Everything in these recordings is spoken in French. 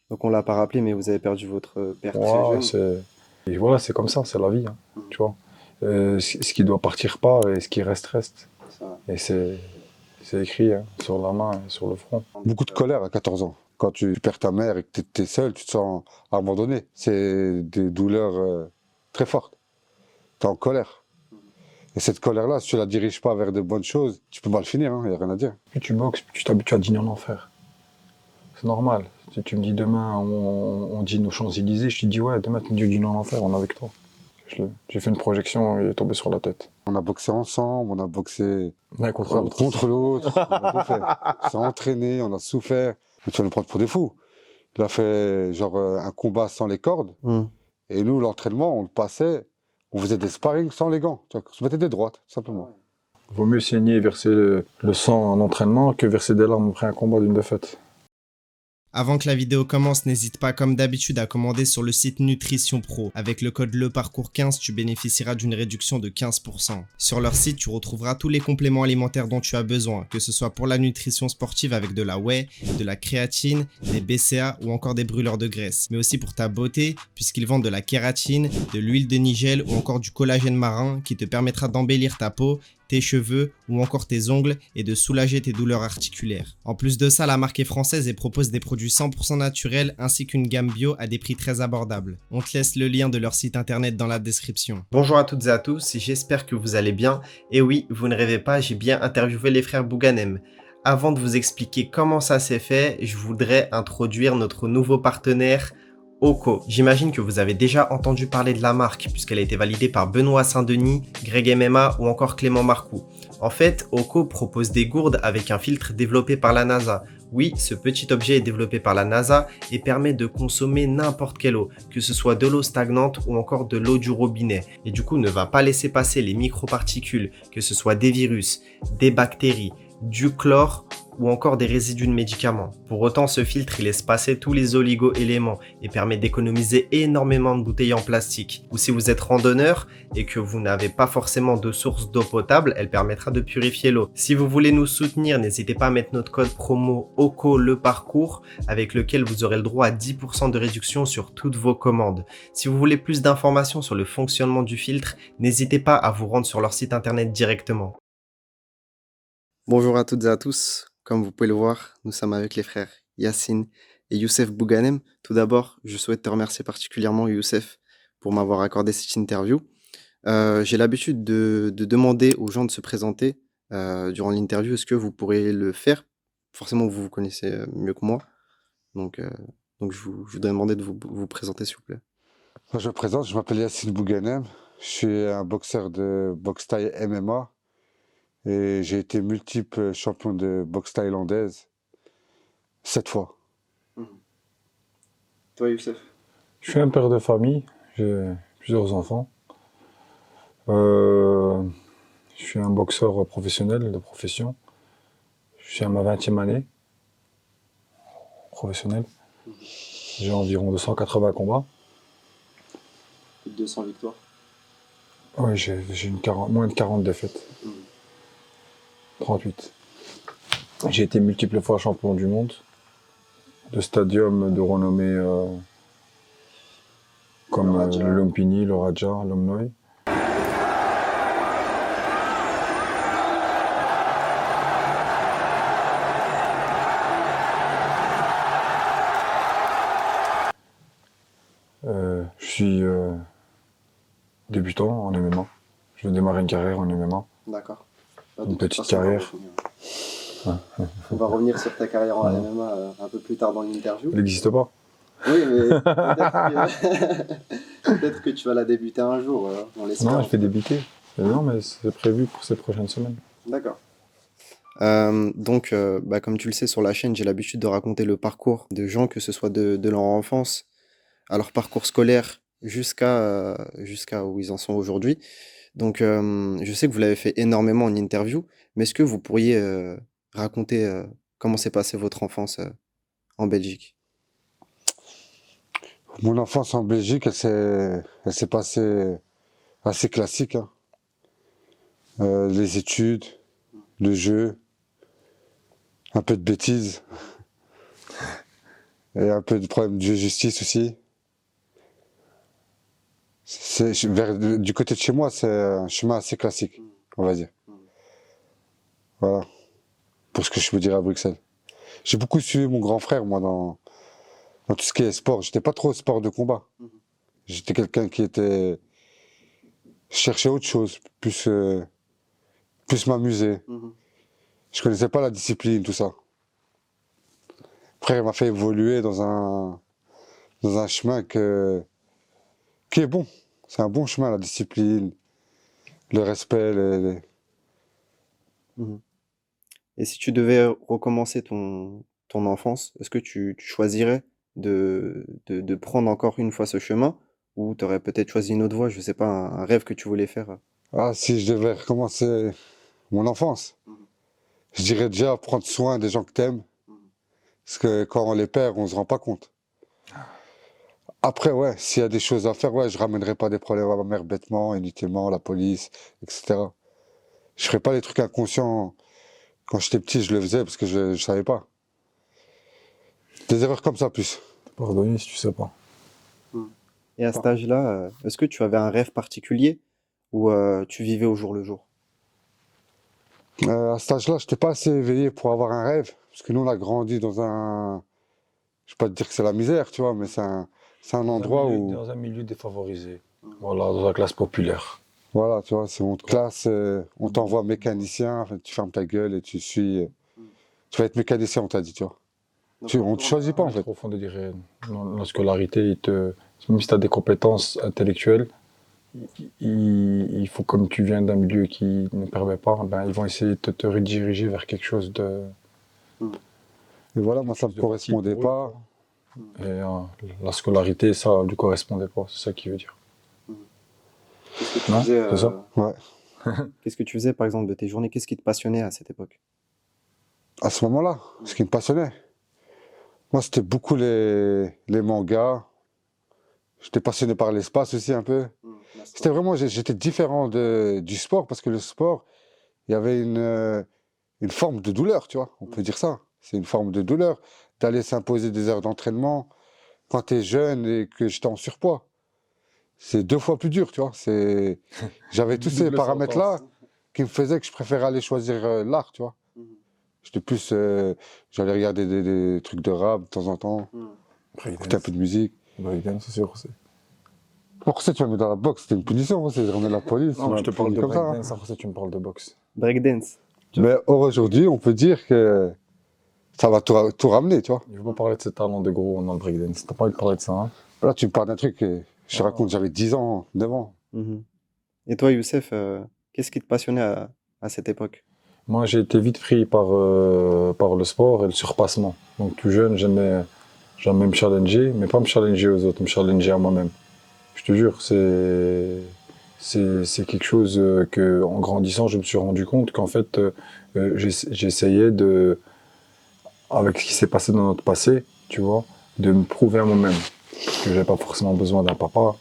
Donc on l'a pas rappelé, mais vous avez perdu votre père très Ouais, jeune. et voilà, c'est comme ça, c'est la vie, hein, tu vois. Ce qui doit partir part et ce qui reste reste. Ça. Et c'est écrit hein, sur la main et sur le front. Beaucoup de colère à 14 ans. Quand tu perds ta mère et que tu es seul, tu te sens abandonné. C'est des douleurs très fortes. Tu es en colère. Et cette colère-là, si tu la diriges pas vers de bonnes choses, tu peux mal finir, il n'y a rien à dire. Plus tu boxes, plus tu t'habitues à dîner en enfer. C'est normal. Si tu me dis demain, on dîne aux Champs-Élysées, je te dis ouais, demain tu dînes en enfer, on est avec toi. J'ai fait une projection, il est tombé sur la tête. On a boxé ensemble, on a boxé Ouais, contre l'autre. contre l'autre, on a tout fait. On s'est entraîné, on a souffert. Mais tu vas nous prendre pour des fous. Il a fait genre un combat sans les cordes. Hmm. Et nous, l'entraînement, on le passait, on faisait des sparring sans les gants. Tu vois, on se mettait des droites, tout simplement. Vaut mieux saigner et verser le sang en entraînement que verser des larmes après un combat d'une défaite. Avant que la vidéo commence, n'hésite pas comme d'habitude à commander sur le site Nutrition Pro. Avec le code LEPARCOURS15, tu bénéficieras d'une réduction de 15%. Sur leur site, tu retrouveras tous les compléments alimentaires dont tu as besoin, que ce soit pour la nutrition sportive avec de la whey, de la créatine, des BCA ou encore des brûleurs de graisse. Mais aussi pour ta beauté, puisqu'ils vendent de la kératine, de l'huile de nigel ou encore du collagène marin qui te permettra d'embellir ta peau, tes cheveux ou encore tes ongles et de soulager tes douleurs articulaires. En plus de ça, la marque est française et propose des produits 100% naturels ainsi qu'une gamme bio à des prix très abordables. On te laisse le lien de leur site internet dans la description. Bonjour à toutes et à tous, j'espère que vous allez bien. Et oui, vous ne rêvez pas, j'ai bien interviewé les frères Bouganem. Avant de vous expliquer comment ça s'est fait, je voudrais introduire notre nouveau partenaire, Oko. J'imagine que vous avez déjà entendu parler de la marque puisqu'elle a été validée par Benoît Saint-Denis, Greg MMA ou encore Clément Marcoux. En fait, Oko propose des gourdes avec un filtre développé par la NASA. Oui, ce petit objet est développé par la NASA et permet de consommer n'importe quelle eau, que ce soit de l'eau stagnante ou encore de l'eau du robinet. Et du coup, ne va pas laisser passer les microparticules, que ce soit des virus, des bactéries, du chlore ou encore des résidus de médicaments. Pour autant, ce filtre il laisse passer tous les oligo-éléments et permet d'économiser énormément de bouteilles en plastique. Ou si vous êtes randonneur et que vous n'avez pas forcément de source d'eau potable, elle permettra de purifier l'eau. Si vous voulez nous soutenir, n'hésitez pas à mettre notre code promo OCO le parcours avec lequel vous aurez le droit à 10% de réduction sur toutes vos commandes. Si vous voulez plus d'informations sur le fonctionnement du filtre, n'hésitez pas à vous rendre sur leur site internet directement. Bonjour à toutes et à tous. Comme vous pouvez le voir, nous sommes avec les frères Yacine et Youssef Bouganem. Tout d'abord, je souhaite te remercier particulièrement, Youssef, pour m'avoir accordé cette interview. J'ai l'habitude de demander aux gens de se présenter durant l'interview. Est-ce que vous pourriez le faire? Forcément, vous vous connaissez mieux que moi. Donc, euh, donc je voudrais demander de vous présenter, s'il vous plaît. Moi, je me présente, je m'appelle Yassine Bouganem. Je suis un boxeur de boxe thaï MMA et j'ai été multiple champion de boxe thaïlandaise 7 fois. Toi, Youssef? Je suis un père de famille, j'ai plusieurs enfants. Euh, je suis un boxeur professionnel de profession. Je suis à ma 20e année professionnelle. J'ai environ 280 combats. Plus de 200 victoires. Ouais, j'ai moins de 40 défaites. 38. J'ai été multiples fois champion du monde. De stadium de renommée comme le Lumpini, le Raja, l'Omnoy. Je suis débutant en MMA. Je veux démarrer une carrière en MMA. D'accord. Une petite carrière. On va revenir sur ta carrière en MMA un peu plus tard dans l'interview. Elle n'existe pas. Oui, mais peut-être que tu vas la débuter un jour, on l'espère. Non, je fais débuter. Non, mais c'est prévu pour ces prochaines semaines. D'accord. Comme tu le sais, sur la chaîne, j'ai l'habitude de raconter le parcours de gens, que ce soit de leur enfance à leur parcours scolaire jusqu'à où ils en sont aujourd'hui. Donc, je sais que vous l'avez fait énormément en interview, mais est-ce que vous pourriez raconter comment s'est passée votre enfance en Belgique? Mon enfance en Belgique, elle s'est passée assez classique, hein. Les études, le jeu, un peu de bêtises. Et un peu de problème de justice aussi. Du côté de chez moi, c'est un chemin assez classique, on va dire. Voilà, pour ce que je peux dire à Bruxelles. J'ai beaucoup suivi mon grand frère, moi, dans tout ce qui est sport. J'étais pas trop sport de combat. J'étais quelqu'un qui était... cherchait autre chose, plus m'amuser. Je connaissais pas la discipline, tout ça. Après, il m'a fait évoluer dans un chemin qui est bon. C'est un bon chemin, la discipline, le respect. Mhm. Et si tu devais recommencer ton enfance, est-ce que tu choisirais de prendre encore une fois ce chemin ou tu aurais peut-être choisi une autre voie, je sais pas, un rêve que tu voulais faire? Ah, si je devais recommencer mon enfance, je dirais déjà prendre soin des gens que t'aimes. Parce que quand on les perd, on se rend pas compte. Après, ouais, s'il y a des choses à faire, ouais, je ramènerai pas des problèmes à ma mère bêtement, inutilement, la police, etc. Je ferai pas les trucs inconscients. Quand j'étais petit, je le faisais parce que je savais pas. Des erreurs comme ça, plus. Pardonner si tu sais pas. Et à cet âge-là, est-ce que tu avais un rêve particulier ou tu vivais au jour le jour? À cet âge-là, je n'étais pas assez éveillé pour avoir un rêve. Parce que nous, on a grandi dans un... Je ne vais pas te dire que c'est la misère, tu vois, mais c'est un endroit où... Dans un milieu défavorisé. Voilà, dans la classe populaire. Voilà, tu vois, c'est on te classe, on t'envoie mécanicien, enfin, tu fermes ta gueule et tu suis... tu vas être mécanicien, on t'a dit, tu vois. On ne te choisit pas, en fait. Au fond de dire, dans la scolarité, même si tu as des compétences intellectuelles, il faut, comme tu viens d'un milieu qui ne permet pas, ben, ils vont essayer de te rediriger vers quelque chose de... Et voilà, moi, ça ne me de correspondait facile pour eux, pas. quoi. Et la scolarité, ça ne lui correspondait pas, c'est ça qui veut dire. Qu'est-ce que tu Non, faisais, c'est ça. Ouais. qu'est-ce que tu faisais par exemple de tes journées? Qu'est-ce qui te passionnait à cette époque? À ce moment-là, ce qui me passionnait, moi, c'était beaucoup les mangas. J'étais passionné par l'espace aussi, un peu. C'était vraiment, j'étais différent du sport parce que le sport, il y avait une forme de douleur, tu vois, on peut dire ça. C'est une forme de douleur d'aller s'imposer des heures d'entraînement quand tu es jeune et que j'étais en surpoids. C'est 2 fois plus dur, tu vois. J'avais tous ces Double paramètres-là sentence. qui me faisaient que je préférais aller choisir l'art, tu vois. J'étais plus, j'allais regarder des trucs de rap de temps en temps, écouter un peu de musique. Breakdance, c'est sûr aussi. Pourquoi ça, tu m'as mis dans la boxe? C'était une punition, c'est je remets la police. Non, je te parle de comme ça, hein. breakdance, après ça tu me parles de boxe. Breakdance. Mais aujourd'hui, on peut dire que ça va tout ramener, tu vois. Je veux pas parler de ce talent de gros dans le breakdance. T'as pas envie de parler de ça, hein? Là, tu me parles d'un truc, je te raconte, j'avais 10 ans, 9 ans. Mhm. Et toi, Youssef, qu'est-ce qui te passionnait à cette époque? Moi, j'ai été vite pris par le sport et le surpassement. Donc, tout jeune, j'aimais me challenger, mais pas me challenger aux autres, me challenger à moi-même. Je te jure, c'est quelque chose que, en grandissant, je me suis rendu compte qu'en fait, j'essayais avec ce qui s'est passé dans notre passé, tu vois, de me prouver à moi-même que j'avais pas forcément besoin d'un papa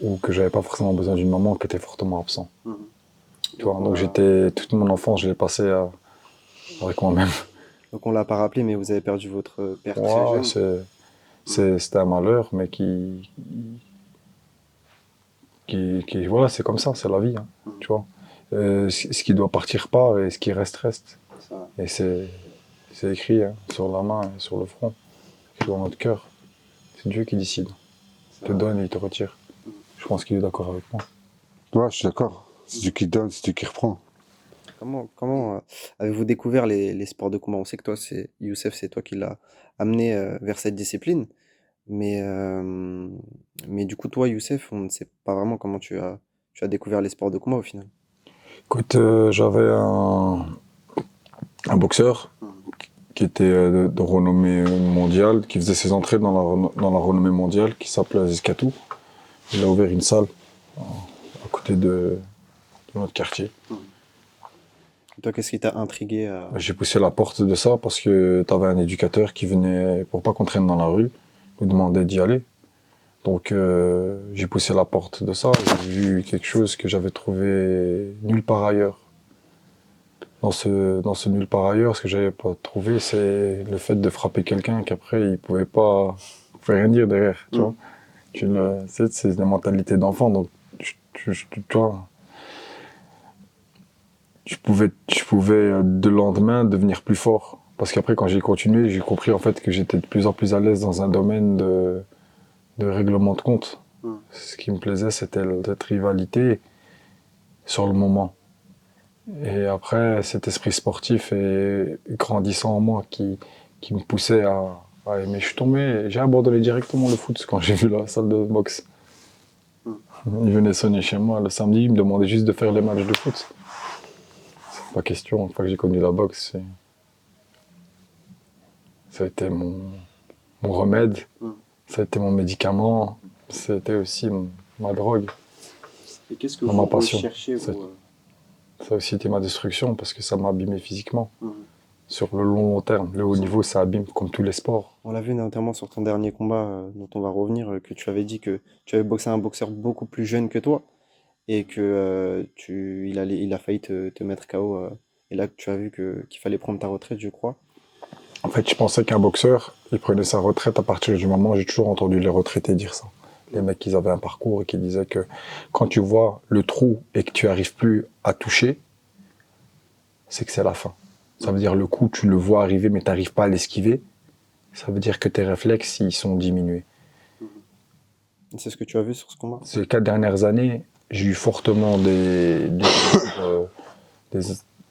ou que j'avais pas forcément besoin d'une maman qui était fortement absent. Tu vois, donc toute mon enfance, je l'ai passée avec moi-même. Donc on l'a pas rappelé, mais vous avez perdu votre père très Ouais, jeune. c'était un malheur, mais voilà, c'est comme ça, c'est la vie, hein, tu vois. Ce qui doit partir part et ce qui reste reste. Ça. Et c'est écrit hein, sur la main et sur le front, écrit dans notre cœur. C'est Dieu qui décide. Il te donne et il te retire. Je pense qu'il est d'accord avec moi. Ouais, je suis d'accord. C'est Dieu qui donne, c'est Dieu qui reprend. Comment avez-vous découvert les sports de combat? On sait que toi, Youssef, c'est toi qui l'as amené vers cette discipline. Mais, mais du coup, toi, Youssef, on ne sait pas vraiment comment tu as découvert les sports de combat au final. Écoute, j'avais un boxeur qui était de renommée mondiale, qui faisait ses entrées dans la renommée mondiale, qui s'appelait Aziz Katou. Il a ouvert une salle à côté de notre quartier. Et toi, qu'est-ce qui t'a intrigué J'ai poussé la porte de ça parce que tu avais un éducateur qui venait, pour pas qu'on traîne dans la rue, nous demandait d'y aller. Donc j'ai poussé la porte de ça, j'ai vu quelque chose que j'avais trouvé nulle part ailleurs. dans ce nulle part ailleurs, ce que j'avais pas trouvé, c'est le fait de frapper quelqu'un qu'après il pouvait rien dire derrière, tu vois. C'est des mentalités d'enfant, donc tu vois, je pouvais de lendemain devenir plus fort. Parce qu'après, quand j'ai continué, j'ai compris en fait que j'étais de plus en plus à l'aise dans un domaine de règlement de compte. Ce qui me plaisait, c'était cette rivalité sur le moment. Et après, cet esprit sportif et grandissant en moi qui me poussait à aimer. Je suis tombé, j'ai abandonné directement le foot quand j'ai vu la salle de boxe. Il venait sonner chez moi le samedi, il me demandait juste de faire les matchs de foot. C'est pas question, une fois que j'ai connu la boxe, ça a été mon remède, ça a été mon médicament, c'était aussi ma drogue. Et qu'est-ce que Dans vous ma passion. recherchez, vous Ça a aussi été ma destruction parce que ça m'a abîmé physiquement. Sur le long terme, le haut niveau, ça abîme comme tous les sports. On l'a vu notamment sur ton dernier combat, dont on va revenir, que tu avais dit que tu avais boxé un boxeur beaucoup plus jeune que toi et que il a failli te mettre KO. Et là, que tu as vu qu'il fallait prendre ta retraite, je crois. En fait, je pensais qu'un boxeur, il prenait sa retraite à partir du moment, j'ai toujours entendu les retraités dire ça. Les mecs, ils avaient un parcours et qui disaient que quand tu vois le trou et que tu arrives plus à toucher, c'est que c'est la fin. Ça veut dire le coup, tu le vois arriver mais tu n'arrives pas à l'esquiver. Ça veut dire que tes réflexes, ils sont diminués. C'est ce que tu as vu sur ce combat? Ces 4 dernières années, j'ai eu fortement des,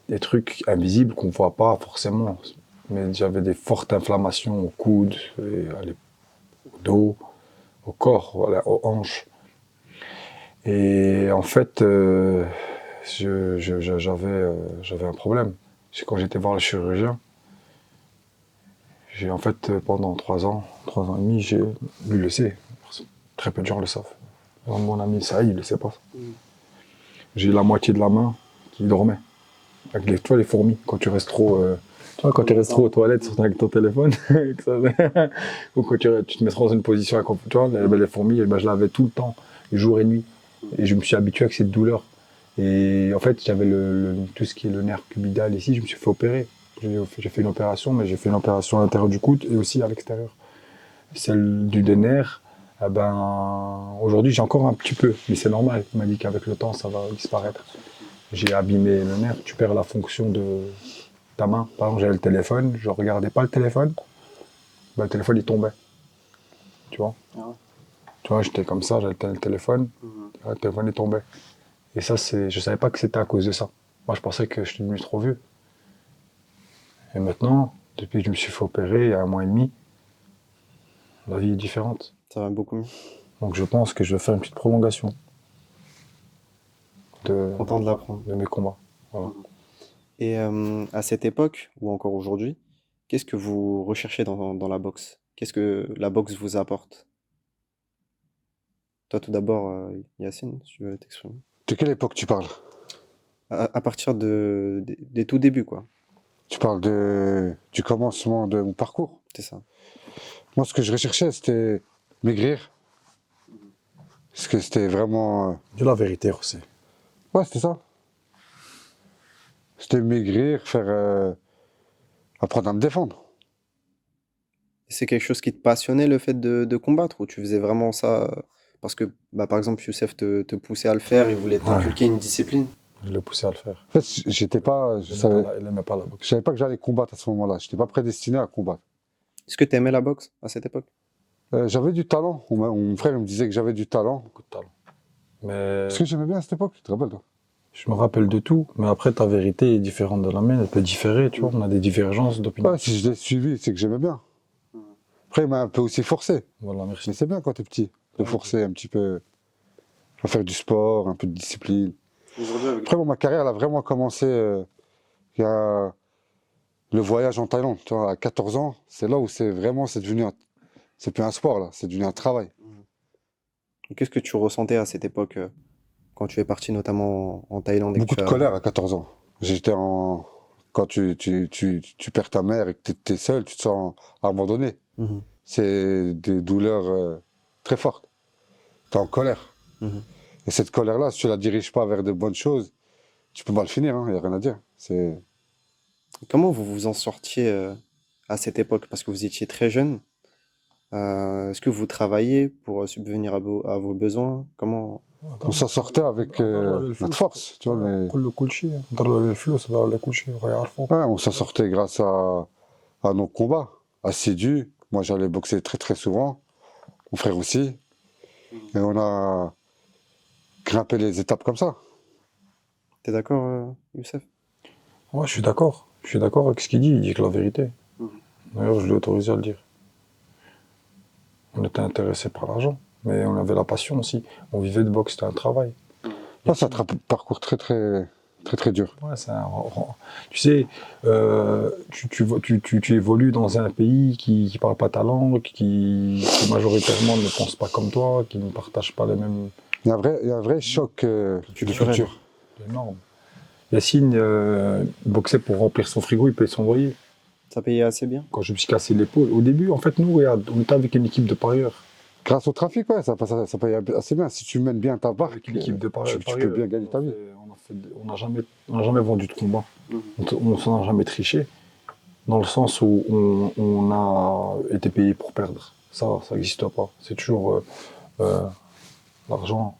des trucs invisibles qu'on ne voit pas forcément. Mais j'avais des fortes inflammations au coude, au dos, au corps, voilà, aux hanches. Et en fait, j'avais un problème. C'est quand j'étais voir le chirurgien, j'ai en fait pendant 3 ans et demi, lui le sait. Très peu de gens le savent. Mon ami Saïd, il le sait pas. J'ai la moitié de la main qui dormait. Avec tu vois, les fourmis, quand tu restes trop. Tu vois, quand tu restes trop aux toilettes, surtout avec ton téléphone, ou quand tu te mets dans une position inconfortable, tu vois, les fourmis, je l'avais tout le temps, jour et nuit. Et je me suis habitué avec cette douleur. Et en fait, j'avais tout ce qui est le nerf cubidal ici, je me suis fait opérer. J'ai fait une opération, mais j'ai fait une opération à l'intérieur du coude et aussi à l'extérieur. Celle des nerfs, eh ben, aujourd'hui j'ai encore un petit peu, mais c'est normal. Il m'a dit qu'avec le temps, ça va disparaître. J'ai abîmé le nerf, tu perds la fonction de ta main. Par exemple, j'avais le téléphone, je regardais pas le téléphone, ben, le téléphone il tombait. Tu vois? Tu vois, j'étais comme ça, j'avais le téléphone, le téléphone il tombait. Et ça, je savais pas que c'était à cause de ça. Moi, je pensais que je suis devenu trop vieux. Et maintenant, depuis que je me suis fait opérer il y a 1 mois et demi, la vie est différente. Ça va beaucoup mieux. Donc je pense que je vais faire une petite prolongation Content de l'apprendre. de mes combats. Voilà. Et à cette époque, ou encore aujourd'hui, qu'est-ce que vous recherchez dans la boxe? Qu'est-ce que la boxe vous apporte? Toi, tout d'abord, Yacine, si tu veux t'exprimer. De quelle époque tu parles? À partir des tout débuts, quoi. Tu parles du commencement de mon parcours. C'est ça. Moi, ce que je recherchais, c'était maigrir. Parce que c'était vraiment... Dis la vérité, José. Ouais, c'était ça. C'était maigrir, apprendre à me défendre. C'est quelque chose qui te passionnait, le fait de combattre, ou tu faisais vraiment ça parce que, bah, par exemple, Youssef te poussait à le faire, il voulait t'inculquer une discipline? Je l'ai poussé à le faire. En fait, j'étais pas... Il n'aimait pas la boxe. Je savais pas que j'allais combattre à ce moment-là. Je n'étais pas prédestiné à combattre. Est-ce que tu aimais la boxe à cette époque? J'avais du talent. Mon frère il me disait que j'avais du talent. Beaucoup de talent. Mais Ce que j'aimais bien à cette époque, tu te rappelles, toi? je me rappelle de tout. Mais après, ta vérité est différente de la mienne. Elle peut différer, tu vois. On a des divergences d'opinion. Ouais, si je l'ai suivi, c'est que j'aimais bien. Après, il m'a un peu aussi forcé. Voilà, merci. Mais c'est bien quand t'es petit, de forcer un petit peu à faire du sport, un peu de discipline. Après, ma carrière elle a vraiment commencé il y a le voyage en Thaïlande. Tu vois, à 14 ans, c'est là où c'est devenu c'est plus un sport, là, c'est devenu un travail. Et qu'est-ce que tu ressentais à cette époque quand tu es parti notamment en Thaïlande et que Beaucoup tu de as... colère à 14 ans. Quand tu perds ta mère et que tu es seul, tu te sens abandonné. Mhm, C'est des douleurs très fortes. Tu es en colère. mhm. Et cette colère-là, si tu la diriges pas vers de bonnes choses, tu peux mal finir, il n'y a rien à dire. Comment vous vous en sortiez à cette époque? Parce que vous étiez très jeune. Est-ce que vous travaillez pour subvenir à vos besoins? Comment? On s'en sortait avec notre force, tu vois, mais كله كل شيء نضر الفلوس نضر كل شيء ويعرفوا. ouais, on s'en sortait grâce à nos combats assidus. Moi, j'allais boxer très très souvent, mon frère aussi, et on a grimpé les étapes comme ça. T'es d'accord, Youssef? Ouais, je suis d'accord. Je suis d'accord avec ce qu'il dit. Il dit que la vérité. D'ailleurs, je l'ai autorisé à le dire. On était intéressé par l'argent, mais on avait la passion aussi. On vivait de boxe, c'était un travail. Là, c'est un parcours très très très très dur. Ouais, tu sais, tu évolues dans un pays qui ne parle pas ta langue, qui majoritairement ne pense pas comme toi, qui ne partage pas les mêmes Il y a un vrai choc de culture. normes. Yacine boxait pour remplir son frigo, il payait son loyer. Ça payait assez bien? Quand je me suis cassé l'épaule, au début, en fait, nous, regarde, on était avec une équipe de parieurs. Grâce au trafic, ouais, ça paye assez bien. Si tu mènes bien ta barque, Avec une équipe de parieurs, tu peux bien gagner ta vie. On n'a jamais vendu de combat. On s'en a jamais triché, dans le sens où on a été payé pour perdre. Ça n'existe pas. C'est toujours l'argent,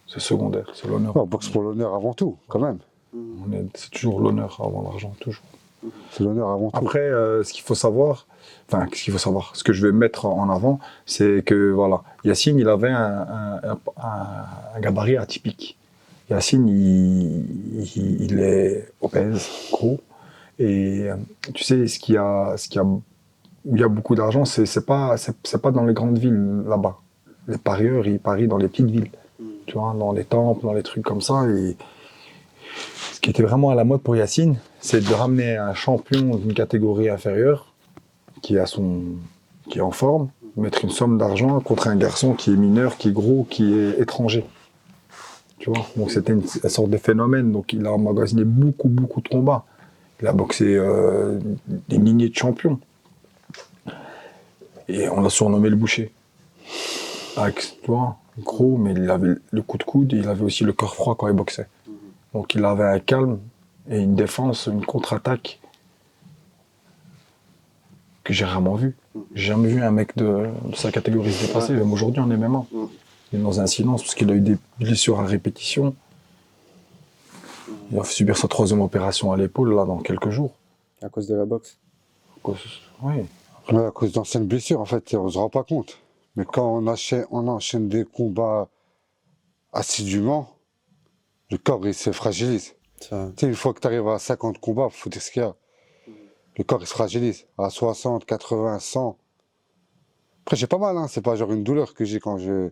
c'est secondaire, c'est l'honneur. On boxe pour l'honneur avant tout, quand même. C'est toujours l'honneur avant l'argent, toujours. C'est l'honneur avant tout. Après, ce qu'il faut savoir, ce que je vais mettre en avant, c'est que voilà, Yacine, il avait un gabarit atypique. Yacine, il est obèse, gros, et tu sais, où il y a beaucoup d'argent, c'est pas dans les grandes villes là-bas. Les parieurs, ils parient dans les petites villes, tu vois, dans les temples, dans les trucs comme ça. Et ce qui était vraiment à la mode pour Yacine, c'est de ramener un champion d'une catégorie inférieure, qui est en forme, mettre une somme d'argent contre un garçon qui est mineur, qui est gros, qui est étranger. Tu vois, donc c'était une sorte de phénomène. Donc il a emmagasiné beaucoup de combats. Il a boxé des lignées de champions. Et on l'a surnommé le boucher. Avec, tu vois, gros, mais il avait le coup de coude et il avait aussi le corps froid quand il boxait. Donc il avait un calme et une défense, une contre-attaque que j'ai rarement vu. J'ai jamais vu un mec de sa catégorie se dépasser. Même aujourd'hui en MMA. Il est dans un silence parce qu'il a eu des blessures à répétition. Il va subir sa 3e opération à l'épaule là dans quelques jours. À cause de la boxe? Oui. Ouais, à cause d'anciennes blessures, en fait, on se rend pas compte. Mais quand on enchaîne des combats assidûment, le corps il se fragilise. Ça... Tu sais, une fois que tu arrives à 50 combats, faut dire ce qu'il y a. Le corps il se fragilise. À 60, 80, 100. Après, j'ai pas mal, hein. C'est pas genre une douleur que j'ai quand je.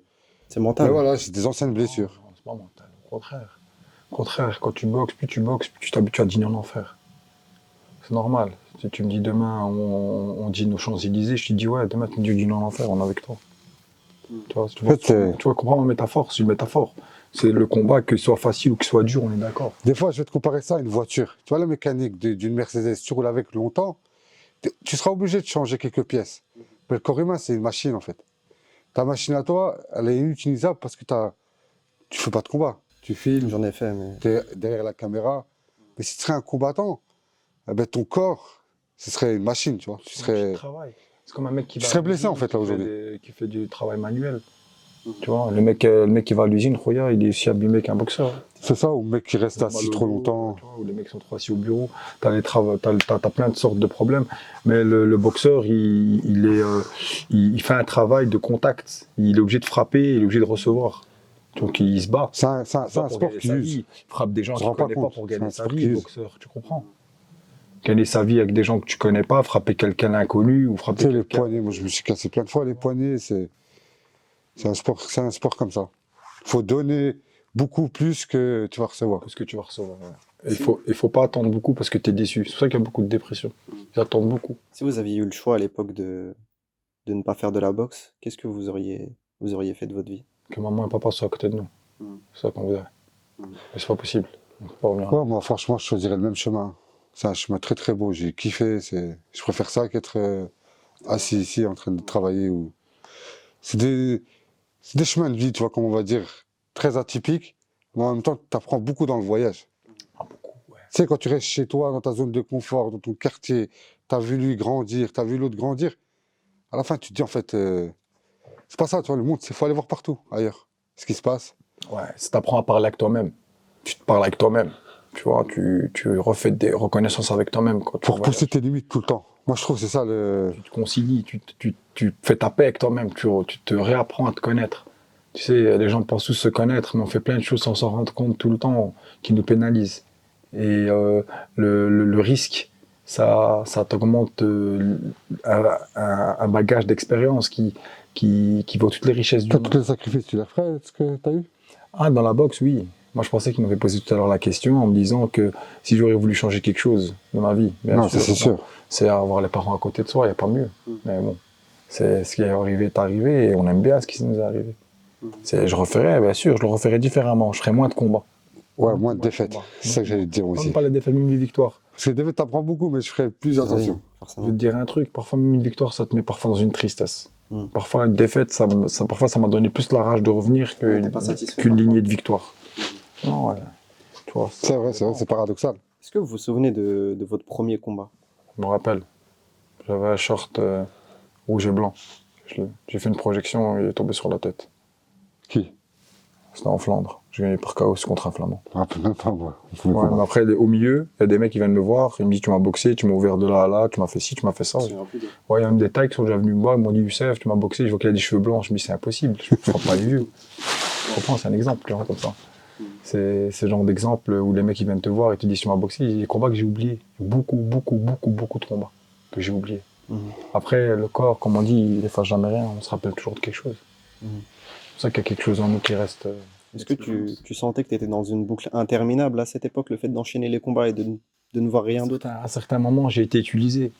C'est mental. Mais voilà, j'ai des anciennes blessures. Non, c'est pas mental. Au contraire. Au contraire, quand tu boxes, plus tu t'habitues à dîner en enfer. C'est normal. Si tu me dis demain, on dîne aux Champs-Élysées, je te dis ouais, demain tu me dis dîner en enfer, on est avec toi. Tu vois, En fait, tu vois, comprends ma métaphore, c'est une métaphore. C'est le combat, qu'il soit facile ou qu'il soit dur, on est d'accord. des fois, je vais te comparer ça à une voiture. Tu vois, la mécanique d'une Mercedes, tu roules avec longtemps, tu seras obligé de changer quelques pièces. Mais le corps humain, c'est une machine, en fait. Ta machine à toi, elle est inutilisable parce que tu fais pas de combat. Tu filmes, J'en ai fait, mais... tu es derrière la caméra. Mais si tu serais un combattant, eh ben, ton corps, ce serait une machine, tu vois. Tu serais... C'est comme un mec qui Tu serais blessé, en fait, là, aujourd'hui. qui fait du travail manuel. Tu vois, le mec qui va à l'usine, regarde, il est aussi abîmé qu'un boxeur. C'est ça, ou le mec qui reste assis trop longtemps. Tu vois, ou les mecs sont trop assis au bureau, t'as plein de sortes de problèmes. Mais le boxeur, il fait un travail de contact. Il est obligé de frapper, il est obligé de recevoir. Donc il se bat. C'est un sport qui use. Il frappe des gens On se qu'il rend ne pas connaît pas compte. pour C'est gagner un sa sport vie, qui use. boxeur, tu comprends? Gagner sa vie avec des gens que tu connais pas, frapper quelqu'un d'inconnu ou Tu frapper sais, les quelqu'un. poignets, moi je me suis cassé plein de fois les poignets, c'est un sport comme ça. Il faut donner beaucoup plus que tu vas recevoir. Parce que tu vas recevoir. Ouais. Et il faut pas attendre beaucoup parce que tu es déçu. C'est pour ça qu'il y a beaucoup de dépression. Ils attendent beaucoup. Si vous aviez eu le choix à l'époque de ne pas faire de la boxe, qu'est-ce que vous auriez fait de votre vie? Que maman et papa soient à côté de nous. C'est ça qu'on voudrait. Mais c'est pas possible. On peut pas revenir. Ouais, moi franchement, je choisirais le même chemin. C'est un chemin très très beau, j'ai kiffé. Je préfère ça qu'être assis ici en train de travailler. C'est des chemins de vie, tu vois, comme on va dire, très atypiques. Mais en même temps, tu apprends beaucoup dans le voyage. Ah, beaucoup, ouais. Tu sais, quand tu restes chez toi, dans ta zone de confort, dans ton quartier, tu as vu lui grandir, tu as vu l'autre grandir, à la fin, tu te dis, en fait, c'est pas ça, tu vois, le monde, il faut aller voir partout, ailleurs, ce qui se passe. Ouais, si t'apprends à parler avec toi-même, tu te parles avec toi-même. Tu vois, tu refais des reconnaissances avec toi-même quand tu Pour voyages. pousser tes limites tout le temps. Moi, je trouve que c'est ça le. Tu te concilies, tu fais ta paix avec toi-même, tu te réapprends à te connaître. Tu sais, les gens pensent tous se connaître, mais on fait plein de choses sans s'en rendre compte tout le temps qui nous pénalisent. Et le risque, ça t'augmente un bagage d'expérience qui vaut toutes les richesses du Toi, monde. tous les sacrifices, tu les ferais, ce que tu as eu? Ah, dans la boxe, oui. Moi, je pensais qu'il m'avait posé tout à l'heure la question en me disant que si j'aurais voulu changer quelque chose de ma vie, bien Non, ça, sûr, c'est sûr. c'est avoir les parents à côté de soi, il n'y a pas mieux. Mais bon, c'est ce qui est arrivé est arrivé et on aime bien ce qui nous est arrivé. Je referais, bien sûr, je le referais différemment. Je ferais moins de combats. Ouais, moins de défaites. C'est ça que j'allais te dire aussi. Même pas les défaites, même les victoires. Parce que les défaites, t'apprends beaucoup, mais je ferais plus attention. Oui, Je forcément. vais te dire un truc, parfois même une victoire, ça te met parfois dans une tristesse. Mm. Parfois une défaite, parfois ça m'a donné plus la rage de revenir T'es pas satisfait, qu'une parfois. lignée de victoire. Non, ouais. Tu vois, C'est vrai, c'est paradoxal. Est-ce que vous vous souvenez de votre premier combat? je me rappelle. J'avais un short rouge et blanc. J'ai fait une projection, il est tombé sur la tête. Qui? C'était en Flandre. J'ai gagné par KO contre un Flamand. Je me rappelle même pas, moi. Ouais, mais après, au milieu, il y a des mecs qui viennent me voir, ils me disent tu m'as boxé, tu m'as ouvert de là à là, tu m'as fait ci, tu m'as fait ça. Ouais, il y a même des tailles qui sont déjà venus me voir, ils m'ont dit Youssef, tu m'as boxé, je vois qu'il a des cheveux blancs, je me dis c'est impossible, je ne frappe pas les vieux. Je comprends, c'est un exemple, genre comme ça. C'est ce genre d'exemple où les mecs ils viennent te voir et te disent tu m'as boxé, il y a des combats que j'ai oubliés. Beaucoup de combats que j'ai oubliés. Après, le corps, comme on dit, il efface jamais rien, on se rappelle toujours de quelque chose. C'est pour ça qu'il y a quelque chose en nous qui reste. Est-ce que tu sentais que tu étais dans une boucle interminable à cette époque, le fait d'enchaîner les combats et de ne voir rien d'autre? À certains moments, j'ai été utilisé.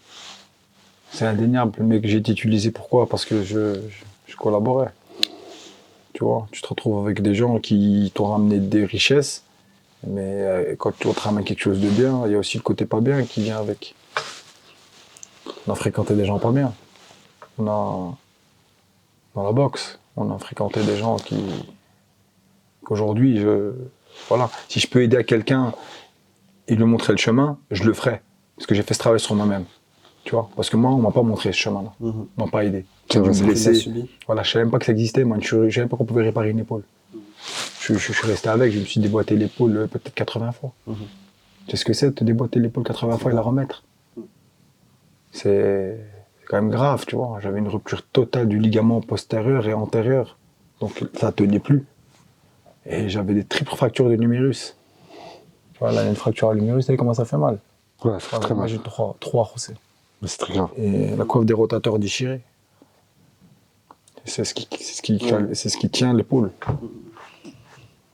C'est indéniable, mais que j'ai été utilisé pourquoi? Parce que je collaborais. Tu vois, tu te retrouves avec des gens qui t'ont ramené des richesses, mais quand tu te ramènes quelque chose de bien, il y a aussi le côté pas bien qui vient avec. On a fréquenté des gens pas bien. Dans la boxe, on a fréquenté des gens qu'aujourd'hui, voilà, si je peux aider à quelqu'un et lui montrer le chemin, je le ferai. Parce que j'ai fait ce travail sur moi-même. Tu vois, parce que moi, on m'a pas montré ce chemin-là. On m'a pas aidé. C'est vrai, J'ai dû me c'est blesser. subi. Voilà, je savais même pas que ça existait, moi. Je savais même pas qu'on pouvait réparer une épaule. Je suis resté avec, je me suis déboîté l'épaule peut-être 80 fois. Tu sais ce que c'est de te déboîter l'épaule 80 fois et la remettre? C'est quand même grave, tu vois. J'avais une rupture totale du ligament postérieur et antérieur. Donc ça tenait plus. Et j'avais des triples fractures de l'humérus. Tu vois, là, il y a une fracture à l'humérus, tu sais comment ça fait mal? Ouais, ça fait très Moi, mal. j'ai trois rossés. Mais c'est très grave. Et la coiffe des rotateurs déchirée. C'est ce qui tient l'épaule.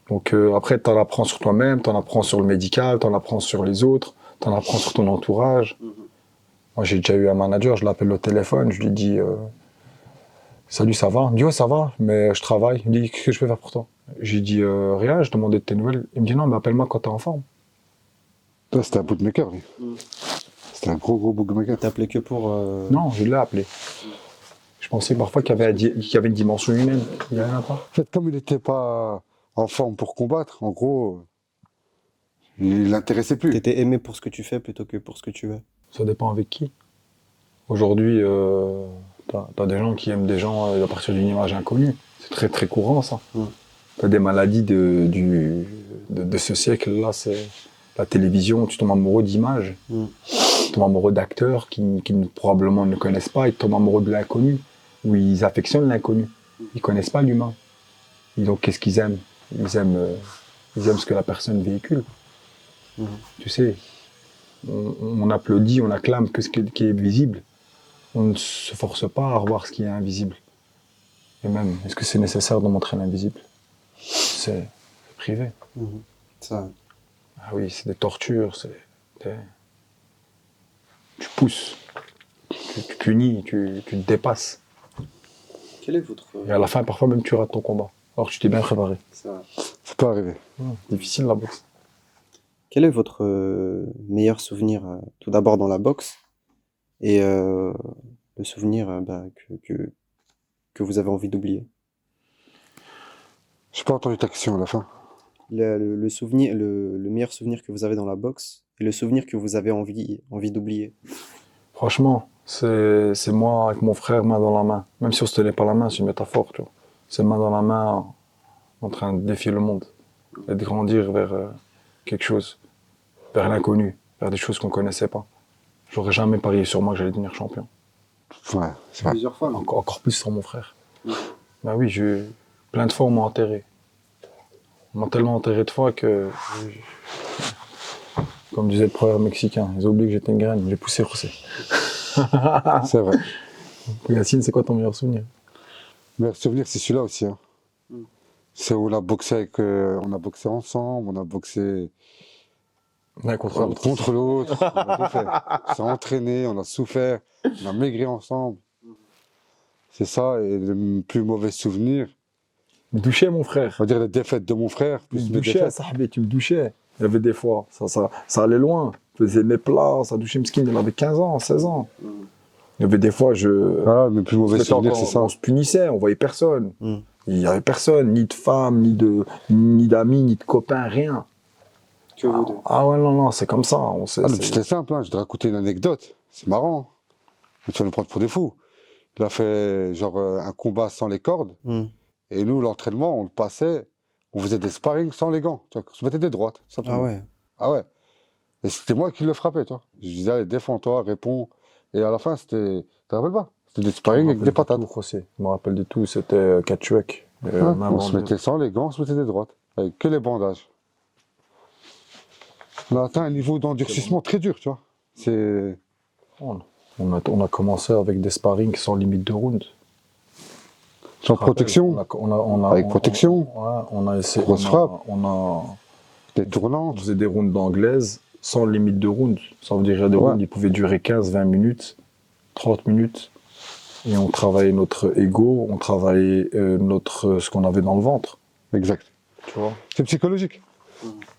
Donc après, t'en apprends sur toi-même, t'en apprends sur le médical, t'en apprends sur les autres, t'en apprends sur ton entourage. Moi, j'ai déjà eu un manager, je l'appelle au téléphone, je lui dis salut, ça va? Il me dit ouais, ça va, mais je travaille. Il me dit qu'est-ce que je peux faire pour toi? J'ai dit rien, je demandais de tes nouvelles. Il me dit non, mais appelle-moi quand t'es en forme. Toi, c'était un bookmaker, lui. C'était un gros bookmaker. T'appelais que pour... Non, je l'ai appelé. Je pensais parfois qu'il y avait une dimension humaine. Il n'y en a pas. En fait, comme il n'était pas en forme pour combattre, en gros, il l'intéressait plus. T'étais aimé pour ce que tu fais plutôt que pour ce que tu es. Ça dépend avec qui. Aujourd'hui, t'as des gens qui aiment des gens à partir d'une image inconnue. C'est très très courant ça. T'as des maladies de ce siècle-là, c'est la télévision, tu tombes amoureux d'images. Tu tombes amoureux d'acteurs qui probablement ne connaissent pas, ils tombent amoureux de l'inconnu, où ils affectionnent l'inconnu. Ils connaissent pas l'humain. Et donc qu'est-ce qu'ils aiment? Ils aiment ce que la personne véhicule. Tu sais, on applaudit, on acclame que ce qui est visible. On ne se force pas à revoir ce qui est invisible. Et même, est-ce que c'est nécessaire de montrer l'invisible? C'est privé. Ça. Ah oui, c'est des tortures, tu pousses, tu punis, tu te dépasses. Quel est votre... Et à la fin, parfois même, tu rates ton combat. Alors que tu t'es bien préparé. Ça. Ça peut arriver. Difficile la boxe. Quel est votre meilleur souvenir, tout d'abord dans la boxe, et le souvenir que vous avez envie d'oublier? J'ai pas entendu ta question à la fin. le souvenir, le meilleur souvenir que vous avez dans la boxe et le souvenir que vous avez envie d'oublier. Franchement, c'est moi avec mon frère, main dans la main. Même si on se tenait pas la main, c'est une métaphore, tu vois. C'est main dans la main, en train de défier le monde et de grandir vers quelque chose, vers l'inconnu, vers des choses qu'on connaissait pas. J'aurais jamais parié sur moi que j'allais devenir champion. Ouais, c'est vrai. Plusieurs fois. Encore plus sur mon frère. Bah oui, plein de fois on m'a enterré. On m'a tellement enterré de fois que, comme disait le proverbe mexicain, ils ont oublié que j'étais une graine, j'ai poussé José. C'est vrai. Yacine, c'est quoi ton meilleur souvenir? Le meilleur souvenir, c'est celui-là aussi. Hein. C'est où on a boxé on a boxé ensemble, on a boxé L'un contre l'autre. contre l'autre, on a tout fait. On s'est entraîné, on a souffert, on a maigri ensemble. C'est ça, et le plus mauvais souvenir, Tu me douchais, mon frère. on va dire les défaites de mon frère, Tu plus me mes douchais, défaites. Sahbé, tu me douchais. Il y avait des fois, ça allait loin. Je faisais mes plats, ça douchait Mskin, il avait 15 ans, 16 ans. Il y avait des fois, Voilà, mes plus mauvais souvenirs, c'est ça. on se punissait, on voyait personne. Mm. Il n'y avait personne, ni de femme, ni d'amis, ni de copains, rien. Que vous deux. Ah ouais, non, c'est comme ça. Ah, mais c'était simple, hein. Je vais te raconter une anecdote. C'est marrant. Mais tu vas nous prendre pour des fous. Il a fait genre un combat sans les cordes. Et nous, l'entraînement, on le passait, on faisait des sparring sans les gants. Tu vois, on se mettait des droites. Simplement. Ah ouais. Ah ouais. Et c'était moi qui le frappais, toi. Je disais, allez, défends-toi, réponds. Et à la fin, c'était. Tu te rappelles pas? C'était des sparring avec des patates. Je me rappelle de tout, c'était Kachuek. Ouais, on se mettait sans les gants, on se mettait des droites. Avec que les bandages. On a atteint un niveau d'endurcissement très dur, tu vois. C'est. On a commencé avec des sparring sans limite de round. Sans protection, avec protection, On a essayé. grosse frappe, On des tournantes. faisait des rounds d'anglaise sans limite de round. Ça veut dire qu'il y a des rounds, ils pouvaient durer 15, 20 minutes, 30 minutes. Et on travaillait notre ego, on travaillait ce qu'on avait dans le ventre. Exact. Tu vois. C'est psychologique.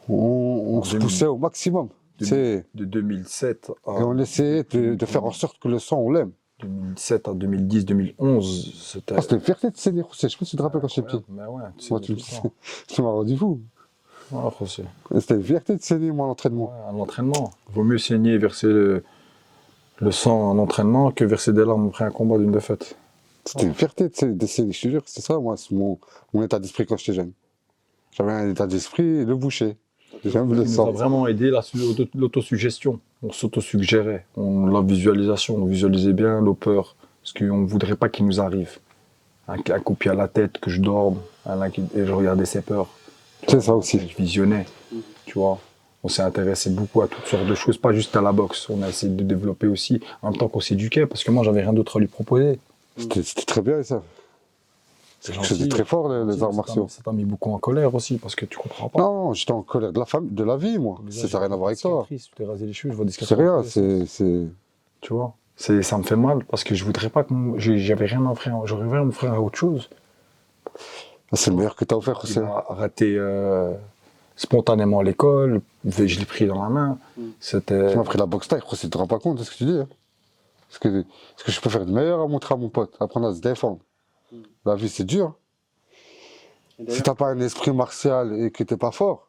On se poussait au maximum. De 2007 à, Et on essayait de faire en sorte que le sang, on l'aime. 2007 à 2010, 2011, c'était... C'était une fierté de saigner, José. Je sais pas si tu te rappelles quand j'étais petit. Mais ouais, Moi, tu m'as rendu fou. Voilà, José. C'était une fierté de saigner, moi, à l'entraînement. Ouais, à l'entraînement. Il vaut mieux saigner et verser le sang en entraînement que verser des larmes après un combat d'une défaite. C'était une fierté de saigner, je te jure. C'est ça, moi, c'est mon état d'esprit quand j'étais jeune. J'avais un état d'esprit, le boucher. J'aime le Ça nous sang. a vraiment aidé l'autosuggestion. On s'autosuggérait. La visualisation, on visualisait bien nos peurs. Parce qu'on ne voudrait pas qu'il nous arrive. Un coup de pied à la tête, que je dorme, et je regardais ses peurs. C'est ça aussi. Je visionnais, tu vois. On s'est intéressé beaucoup à toutes sortes de choses, pas juste à la boxe. On a essayé de développer aussi, en même temps qu'on s'éduquait, parce que moi, j'avais rien d'autre à lui proposer. C'était très bien, ça. C'est C'était très fort, les arts martiaux. Ça t'a mis beaucoup en colère aussi, parce que tu comprends pas. Non, j'étais en colère de la famille, de la vie, moi. Ça n'a rien à voir avec toi. Tu t'es rasé les cheveux, je vois des C'est cicatrices. rien, c'est... Tu vois, ça me fait mal, parce que je voudrais pas que j'avais rien à offrir. J'aurais rien à m'offrir à autre chose. C'est le meilleur que t'as offert, Il José. a raté spontanément l'école, je l'ai pris dans la main. C'était... Tu m'as pris la boxe taille, José, tu te rends pas compte de ce que tu dis. Hein. Ce que je peux faire de meilleur à montrer à mon pote, apprendre à se défendre. La vie, c'est dur. Si t'as pas un esprit martial et que t'es pas fort.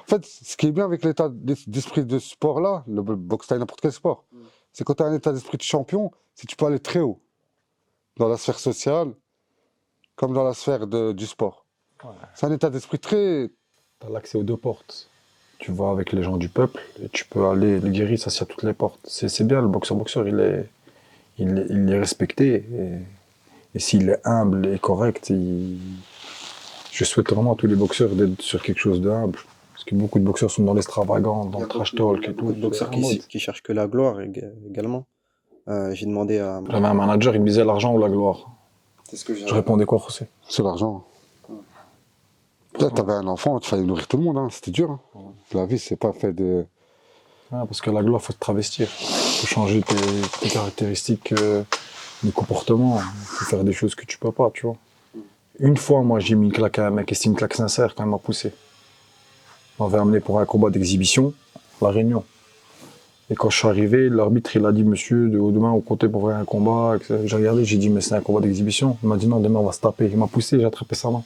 En fait, ce qui est bien avec l'état d'esprit de ce sport-là, le boxe taille, n'importe quel sport, c'est quand t'as un état d'esprit de champion, c'est que tu peux aller très haut. Dans la sphère sociale, comme dans la sphère du sport. Ouais. C'est un état d'esprit très... T'as l'accès aux deux portes. Tu vas avec les gens du peuple et tu peux aller, le guerrier, ça s'y a toutes les portes. C'est bien, le boxeur, il est respecté. Et s'il est humble et correct, je souhaite vraiment à tous les boxeurs d'être sur quelque chose de humble. Parce que beaucoup de boxeurs sont dans l'extravagant, dans le trash talk et tout. Beaucoup de boxeurs qui cherchent que la gloire également. J'ai demandé à... J'avais un manager, il me disait l'argent ou la gloire. C'est ce que Je répondais quoi, José? C'est l'argent. Là, t'avais un enfant, il fallait nourrir tout le monde, hein. C'était dur. Hein. La vie, c'est pas fait de... Ouais, parce que la gloire, faut te travestir. Faut changer tes caractéristiques de comportement. Faut faire des choses que tu peux pas, tu vois. Une fois, moi, j'ai mis une claque à un mec, et c'était une claque sincère quand il m'a poussé. On m'avait amené pour un combat d'exhibition à La Réunion. Et quand je suis arrivé, l'arbitre, il a dit, monsieur, demain, on comptait pour faire un combat. J'ai regardé, j'ai dit, mais c'est un combat d'exhibition. Il m'a dit, non, demain, on va se taper. Il m'a poussé, j'ai attrapé sa main.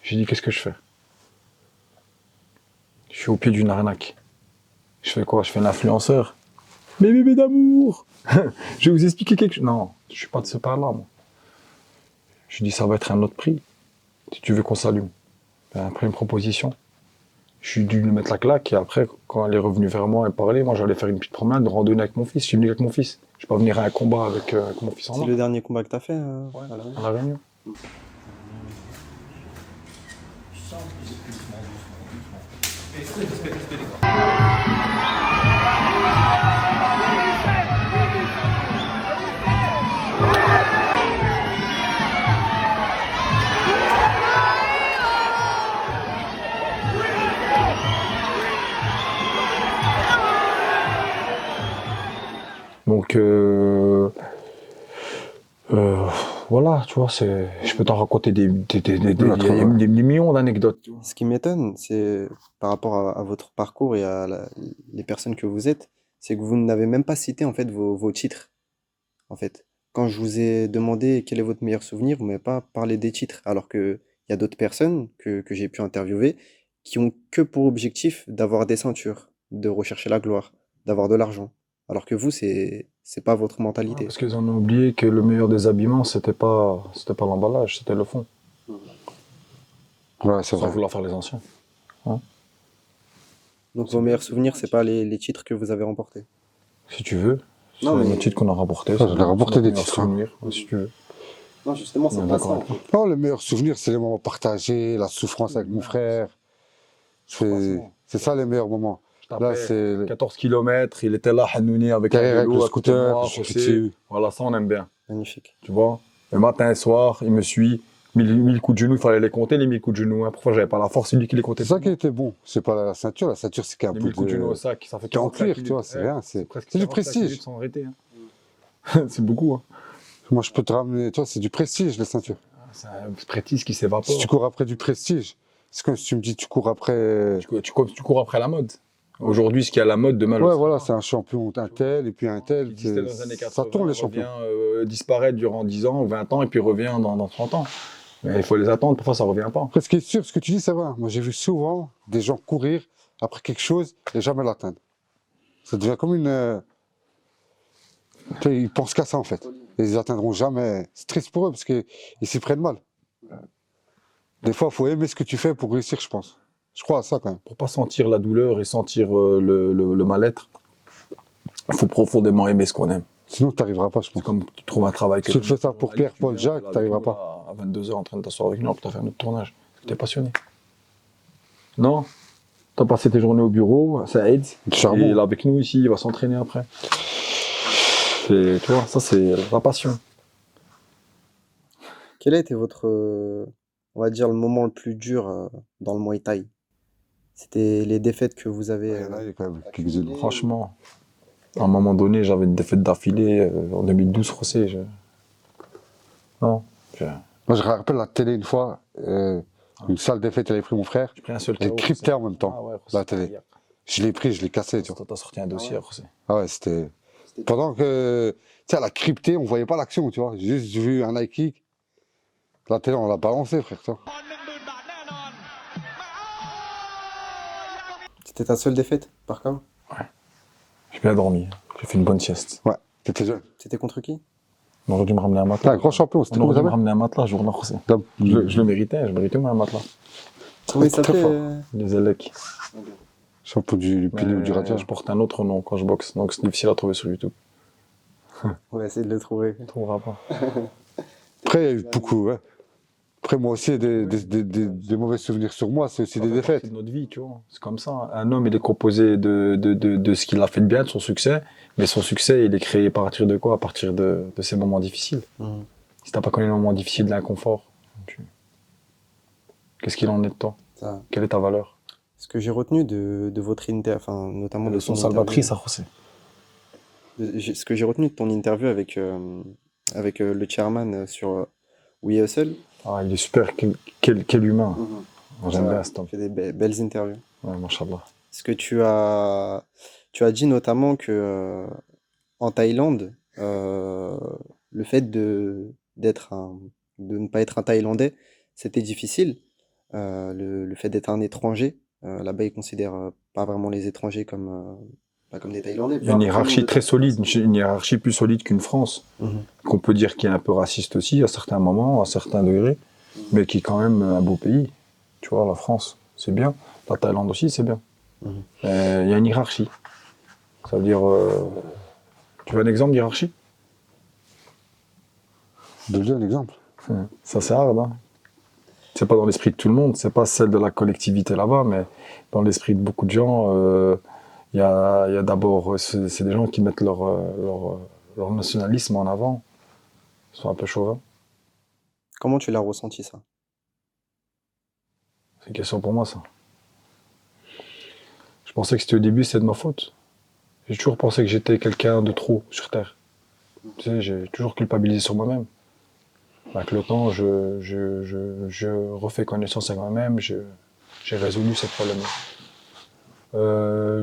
J'ai dit, qu'est-ce que je fais? Je suis au pied d'une arnaque. Je fais quoi? Je fais l'influenceur. Mes bébés d'amour. Je vais vous expliquer quelque chose. Non, je suis pas de ce pas-là, moi. Je dis, ça va être un autre prix. Si tu veux qu'on s'allume. Ben, après une proposition. Je suis dû lui mettre la claque et après, quand elle est revenue vers moi et parler, moi j'allais faire une petite promenade, de randonnée avec mon fils. Je suis venu avec mon fils. Je vais pas venir à un combat avec mon fils en C'est main. le dernier combat que t'as fait Ouais, à La Réunion? à La Réunion. Donc, voilà, tu vois, je peux t'en raconter des millions d'anecdotes. Tu vois. Ce qui m'étonne, c'est par rapport à votre parcours et à les personnes que vous êtes, c'est que vous n'avez même pas cité en fait vos titres. En fait, quand je vous ai demandé quel est votre meilleur souvenir, vous m'avez pas parlé des titres, alors que il y a d'autres personnes que j'ai pu interviewer qui ont que pour objectif d'avoir des ceintures, de rechercher la gloire, d'avoir de l'argent. Alors que vous, c'est pas votre Ouais, mentalité. parce qu'ils en ont oublié que le meilleur des habillements, c'était pas l'emballage, c'était le fond. Ouais, c'est Sans vrai. vouloir faire les anciens. Donc vos meilleurs souvenirs, c'est pas les titres que vous avez remportés. Si tu veux. Non, C'est mais- le titre qu'on a rapporté. Ah, j'en ai rapporté des meilleurs titres, hein. souvenirs, si tu veux. Non, justement, c'est Ouais, pas d'accord ça. avec toi. Non, le meilleur souvenir, c'est les moments partagés, la souffrance avec mon frère. C'est ça les meilleurs moments. Là, c'est 14 km, il était là, Hanouni, avec un derrière avec vélo le à côté de scooter, moi, je suis José. dessus. Voilà, ça on aime bien. Magnifique. Tu vois. Le matin et le soir, il me suit. 1000 coups de genoux, il fallait les compter, les 1000 coups de genoux. Hein. Parfois, j'avais pas la force, c'est lui qui les comptait. C'est ça qui était bon. C'est pas la ceinture. La ceinture, c'est qu'un Les peu 1000 coups de genoux au de... sac, ça fait qui est en 45 cuir, tu minutes. vois, c'est rien, c'est presque du 45 prestige. minutes sans arrêter. Hein. C'est beaucoup. Hein. Moi, je peux te ramener, tu vois, c'est du prestige, les ceintures. C'est un prestige qui s'évapore. Si tu cours après du prestige, c'est comme si tu me dis tu cours après... Tu cours après la mode. Aujourd'hui, ce qui est à la mode, demain, Ouais, le voilà, c'est un champion, un tel, et puis un tel. qui existait dans les années 80, Ça tourne, les champions. revient disparaître durant 10 ans, 20 ans, et puis revient dans 30 ans. Mais il faut les attendre, parfois ça revient pas. Après, ce qui est sûr, ce que tu dis, c'est vrai. Moi, j'ai vu souvent des gens courir après quelque chose et jamais l'atteindre. Ça devient comme une... Tu sais, ils pensent qu'à ça, en fait. Et ils atteindront jamais. C'est triste pour eux, parce qu'ils s'y prennent mal. Des fois, il faut aimer ce que tu fais pour réussir, je pense. Je crois à ça, quand même. Pour pas sentir la douleur et sentir le mal-être, il faut profondément aimer ce qu'on aime. Sinon, tu n'arriveras pas, je C'est pense. comme tu trouves un travail Si tu fais ça pour Pierre, Paul, Jacques, tu n'arriveras pas. À 22h en train de t'asseoir avec nous pour faire notre tournage. Tu es passionné. Non, tu as passé tes journées au bureau, ça aide. Du charbon. Et là avec nous ici, il va s'entraîner après. Tu vois, ça c'est la passion. Quel a été votre, on va dire, le moment le plus dur dans le Muay Thai? C'était les défaites que vous avez. Il y en a eu quand même quelques-unes. Franchement, à un moment donné, j'avais une défaite d'affilée en 2012, José. Non, Moi, je me rappelle la télé une fois, une sale défaite, elle avait pris mon frère. j'ai pris un seul Elle KO. cryptait en même temps, Ah ouais, José, la télé. Je l'ai pris, je l'ai cassé, tu vois. T'as sorti un dossier, José. Ah ouais, c'était... Pendant que, tu sais, elle a crypté, on voyait pas l'action, tu vois. J'ai juste vu un high kick. La télé, on l'a balancé, frère, ça. C'était ta seule défaite, par contre? J'ai bien dormi. J'ai fait une bonne sieste. Ouais, t'étais jeune. C'était contre qui? On aurait dû me ramener un T'es matelas. un grand champion, c'était On aurait comme dû me ça. ramener un matelas, jour-là, José. Je le méritais, je méritais moi un matelas. Comment il Très s'appelait fort. Les élecs. Champion du pilier ou du Je radial. porte un autre nom quand je boxe, donc c'est difficile à trouver sur YouTube. On va essayer de le trouver. Tu ne trouveras pas. Après, il y a eu beaucoup, ouais. Après, moi aussi, des mauvais souvenirs sur moi, c'est aussi des défaites. C'est de notre vie, tu vois. C'est comme ça. Un homme, il est composé de ce qu'il a fait de bien, de son succès. Mais son succès, il est créé à partir de quoi? À partir de ses moments difficiles. Mhm. Si t'as pas connu les moments difficiles de l'inconfort, qu'est-ce qu'il en est de toi? Ça. Quelle est ta valeur? Ce que j'ai retenu de votre interview, enfin, notamment de son ton salvatrice, ça, José. ce que j'ai retenu de ton interview avec, le chairman sur We Hustle. Ah, il est super. Quel humain. J'aime Ça, bien cet homme. tu fais des belles interviews. Ouais, machallah. Ce que tu as dit notamment que en Thaïlande, le fait de ne pas être un Thaïlandais, c'était difficile. Le fait d'être un étranger, Là-bas, ils considèrent pas vraiment les étrangers comme des Thaïlandais. Il y a une Tout le monde hiérarchie de très toute façon. solide, une hiérarchie plus solide qu'une France, Mhm. qu'on peut dire qui est un peu raciste aussi à certains moments, à certains degrés, mais qui est quand même un beau pays. Tu vois, la France, c'est bien. La Thaïlande aussi, c'est bien. Mhm. Il y a une hiérarchie. Ça veut dire... Tu veux un exemple d'hiérarchie? Donne-lui un exemple. Ça, c'est hard, hein. C'est pas dans l'esprit de tout le monde, c'est pas celle de la collectivité là-bas, mais dans l'esprit de beaucoup de gens, il y a d'abord, c'est des gens qui mettent leur nationalisme en avant. Ils sont un peu chauvins. Comment tu l'as ressenti, ça? C'est une question pour moi, ça. Je pensais que c'était au début, c'était de ma faute. J'ai toujours pensé que j'étais quelqu'un de trop sur Terre. Tu sais, j'ai toujours culpabilisé sur moi-même. Avec le temps, je refais connaissance avec moi-même, j'ai résolu ces problèmes.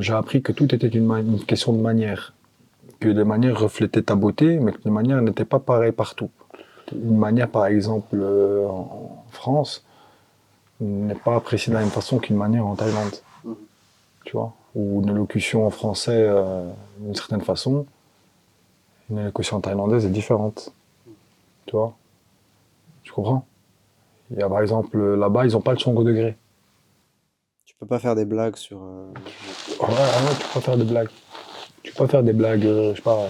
J'ai appris que tout était une question de manière. Que les manières reflétaient ta beauté, mais que les manières n'étaient pas pareilles partout. Une manière, par exemple, en France, n'est pas appréciée de la même façon qu'une manière en Thaïlande. Tu vois? Ou une élocution en français d'une certaine façon, une élocution thaïlandaise est différente. Tu vois? Tu comprends? Il y a par exemple, là-bas, ils n'ont pas le second degré. Tu peux pas faire des blagues sur... Ouais, ouais, tu peux pas faire des blagues. Tu peux pas faire des blagues, je sais pas,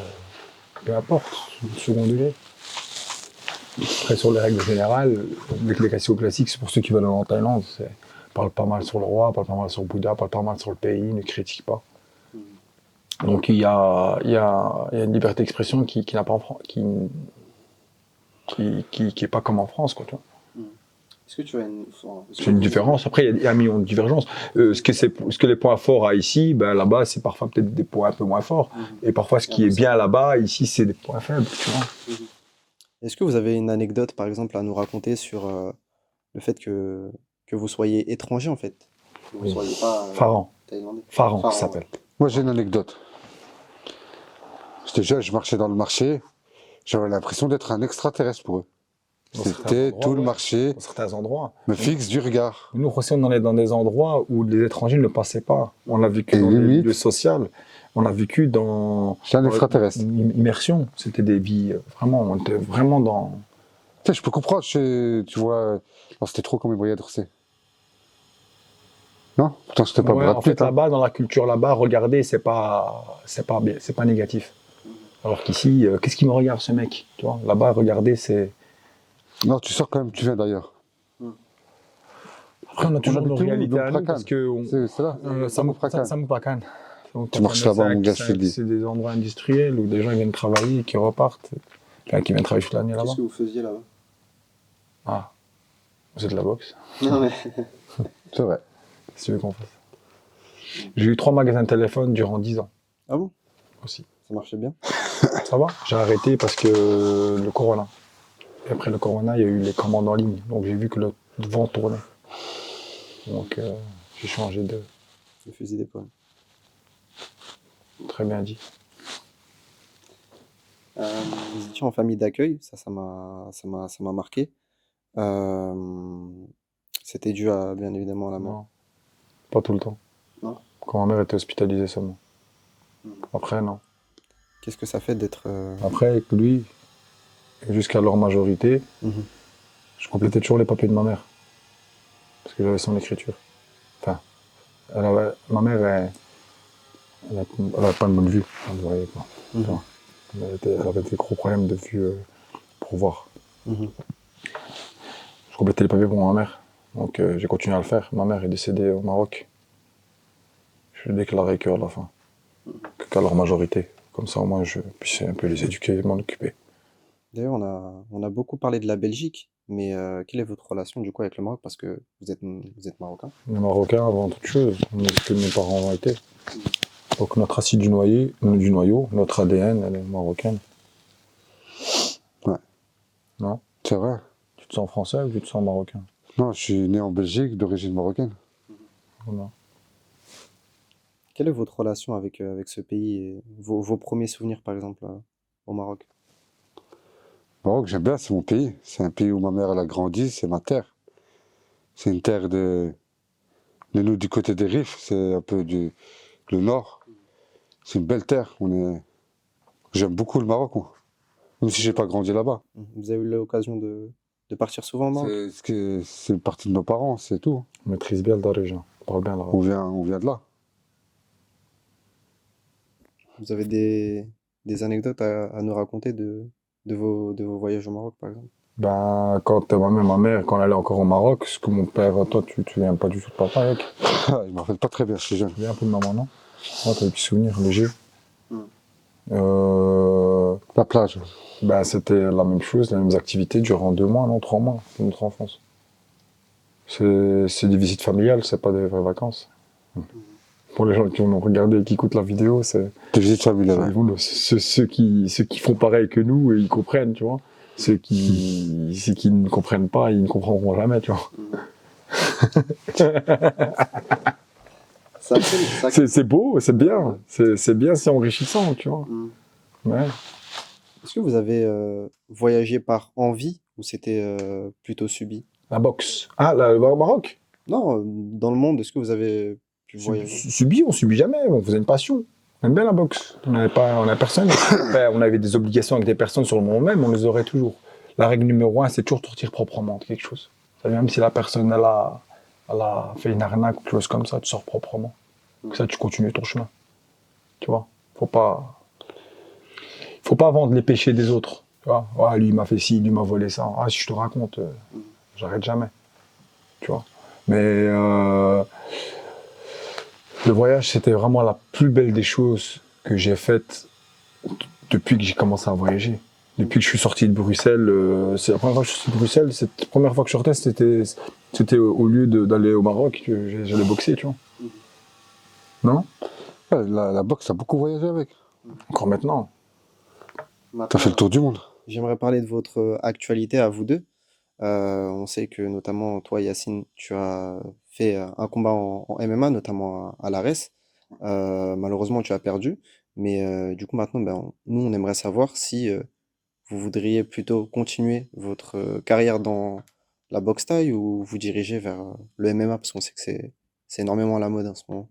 peu importe, second degré. Après, sur les règles générales, les questions classiques, c'est pour ceux qui veulent aller en Thaïlande. Parle pas mal sur le roi, parle pas mal sur le Bouddha, parle pas mal sur le pays, ne critique pas. Donc il y a une liberté d'expression qui n'a pas en France, qui est pas comme en France, quoi, tu vois. Est-ce que tu as une... C'est une différence. Après, il y a un million de divergences. Ce que les points forts à ici, ben, là-bas, c'est parfois peut-être des points un peu moins forts. Et parfois, ce qui est bien là-bas, ici, c'est des points faibles, tu vois. Est-ce que vous avez une anecdote, par exemple, à nous raconter sur le fait que vous soyez étranger, en fait? Que vous Oui. soyez pas Farhan. thaïlandais? Farhan, Farhan, ça s'appelle. Moi, j'ai une anecdote. J'étais jeune, je marchais dans le marché. J'avais l'impression d'être un extraterrestre pour eux. Dans certains C'était endroits, tout le ouais. marché Dans certains endroits. me fixe du regard. Nous aussi, on est dans des endroits où les étrangers ne passaient pas. On l'a vécu Et dans des limite- milieux sociaux. On l'a vécu dans J'étais un extraterrestre. une immersion. C'était des vies, vraiment, on était vraiment dans... Tu sais, je peux comprendre, tu vois, non, c'était trop comme ils voyaient Dorsey. Non? Pourtant, c'était pas Ouais, Brad en Pitt, fait, hein. là-bas, dans la culture là-bas, regarder, c'est pas bien, c'est pas négatif. Alors qu'ici, qu'est-ce qu'il me regarde, ce mec? Tu vois, là-bas, regarder, c'est... Non, tu sors quand même, tu viens d'ailleurs. Après, on a toujours habite nos où? réalités à nous, Doumprakan. parce que... C'est là. Doumprakan. Samouprakan. Tu marches là-bas, mon gars, je te le dis. C'est des endroits industriels où des gens viennent travailler et qui repartent. Enfin, qui viennent travailler toute l'année là-bas. Qu'est-ce que vous faisiez là-bas? Ah, c'est de la boxe. Non, mais... C'est vrai. Si tu veux qu'on fasse. J'ai eu 3 magasins de téléphone durant 10 ans Ah bon? aussi. Ça marchait bien? Ça va? J'ai arrêté parce que le corona. Et après le corona, il y a eu les commandes en ligne. Donc j'ai vu que le vent tournait. Donc j'ai changé de... Le fusil d'épaule. Très bien dit. Vous étiez en famille d'accueil, ça m'a marqué. Euh, C'était dû à, bien évidemment, à la mort. Non, pas tout le temps. Non. Quand ma mère était hospitalisée seulement. Après, non. Qu'est-ce que ça fait d'être... Après, avec lui, jusqu'à leur majorité, Mhm. je complétais toujours les papiers de ma mère. Parce que j'avais son écriture. Enfin, ma mère, elle avait pas une bonne vue. Elle ne voyait pas. Mhm. Tu vois. Elle avait des gros problèmes de vue pour voir. Mhm. Je complétais les papiers pour ma mère. Donc j'ai continué à le faire. Ma mère est décédée au Maroc. Je l'ai déclaré qu'à la fin. Qu'à leur majorité. Comme ça, au moins, je puisse un peu les éduquer et m'en occuper. D'ailleurs, on a beaucoup parlé de la Belgique, mais quelle est votre relation du coup avec le Maroc? Parce que vous êtes marocain. Les Marocains, avant toute chose, on est ce que mes parents ont été. Donc notre acide du noyau, notre ADN, elle est marocaine. Ouais. Non? C'est vrai. Tu te sens français ou tu te sens marocain? Non, je suis né en Belgique, d'origine marocaine. Voilà. Quelle est votre relation avec ce pays et vos premiers souvenirs, par exemple, au Maroc? Maroc, j'aime bien, c'est mon pays. C'est un pays où ma mère elle a grandi, c'est ma terre. C'est une terre Mais nous, du côté des Rifs, c'est un peu le nord. C'est une belle terre. J'aime beaucoup le Maroc, moi. Même si j'ai pas grandi là-bas. Vous avez eu l'occasion de partir souvent au Maroc? C'est partie de nos parents, c'est tout. On maîtrise bien le darija, on parle bien l'arabe. On vient de là. Vous avez des anecdotes à nous raconter de vos voyages au Maroc, par exemple? Ben, quand ma mère, quand elle allait encore au Maroc, ce que mon père, toi, tu viens pas du tout de papa, mec. Il me rappelle pas très bien, je suis jeune. Tu viens un peu de maman, non? Ouais, t'as des petits souvenirs légers. Mm. La plage. Ben, c'était la même chose, les mêmes activités durant 2 mois, non, 3 mois de notre enfance. C'est des visites familiales, c'est pas des vraies vacances. Pour les gens qui ont regardé et qui écoutent la vidéo, c'est Des visites familiales. ceux qui font pareil que nous et ils comprennent, tu vois. Ceux qui ne comprennent pas, ils ne comprendront jamais, tu vois. C'est beau, c'est bien. C'est bien, c'est enrichissant, tu vois. Mm. Ouais. Est-ce que vous avez voyagé par envie ou c'était plutôt subi? La boxe. Ah, le Maroc? Non, dans le monde, est-ce que vous avez pu voyager? On subit jamais, on faisait une passion. On aime bien la boxe. On a personne. Enfin, on avait des obligations avec des personnes sur le moment même, on les aurait toujours. La règle numéro 1, c'est toujours sortir proprement de quelque chose. Même si la personne, elle a fait une arnaque ou quelque chose comme ça, tu sors proprement. Comme ça, tu continues ton chemin. Tu vois? Faut pas vendre les péchés des autres. Tu vois? Ah, lui, il m'a fait ci, lui m'a volé ça. Ah, si je te raconte, j'arrête jamais. Tu vois? Mais le voyage, c'était vraiment la plus belle des choses que j'ai faites depuis que j'ai commencé à voyager. Depuis que je suis sorti de Bruxelles, c'est la première fois que je suis sorti de Bruxelles, la première fois que je sortais, c'était au lieu d'aller au Maroc que j'allais boxer, tu vois. Non? Ouais, la boxe, t'as beaucoup voyagé avec. Encore maintenant. T'as fait le tour du monde. J'aimerais parler de votre actualité à vous deux. On sait que notamment toi, Yacine, tu as fait un combat en MMA, notamment à l'ARES. Malheureusement, tu as perdu. Mais du coup, maintenant, nous, on aimerait savoir si vous voudriez plutôt continuer votre carrière dans la boxe thaï ou vous diriger vers le MMA, parce qu'on sait que c'est énormément à la mode en ce moment.